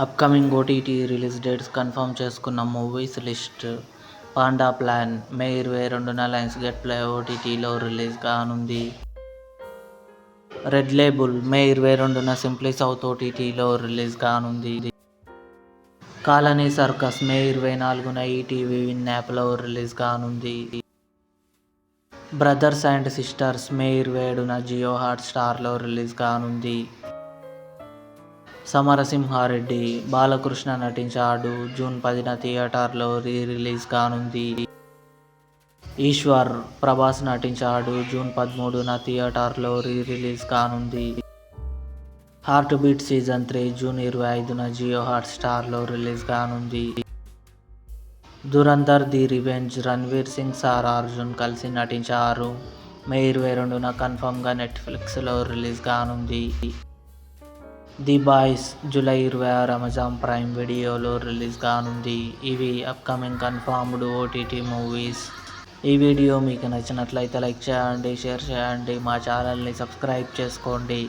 Upcoming OTT release dates confirm చేసుకున్న movies list. Panda Plan May 22న Lionsgate Play ఓటీటీలో release కానుంది. Red Label May 22న Simply South ఓటీటీలో రిలీజ్ కానుంది. కాలనీ సర్కస్ మే 24న ఈటీవీ విన్ యాప్లో రిలీజ్ కానుంది. బ్రదర్స్ అండ్ సిస్టర్స్ మే 27న జియో హాట్స్టార్లో రిలీజ్ కానుంది. సమరసింహారెడ్డి బాలకృష్ణ నటించాడు. జూన్ 10న థియేటర్లో రిలీజ్ కానుంది. ఈశ్వర్ ప్రభాస్ నటించాడు. జూన్ 13న థియేటర్లో రిలీజ్ కానుంది. హార్ట్ బీట్ సీజన్ 3 జూన్ 25న జియో హాట్స్టార్లో రిలీజ్ కానుంది. ధురంధర్ ది రివెంజ్ రణ్వీర్ సింగ్, సారా అర్జున్ కలిసి నటించారు. మే 22న కన్ఫర్మ్గా నెట్ఫ్లిక్స్లో రిలీజ్ కానుంది. The Boys July 26 Amazon Prime వీడియోలో రిలీజ్ కానుంది. ఇవి అప్కమింగ్ కన్ఫర్మ్డ్ ఓటీటీ మూవీస్. ఈ వీడియో మీకు నచ్చినట్లయితే లైక్ చేయండి, షేర్ చేయండి, మా ఛానల్ని సబ్స్క్రైబ్ చేసుకోండి.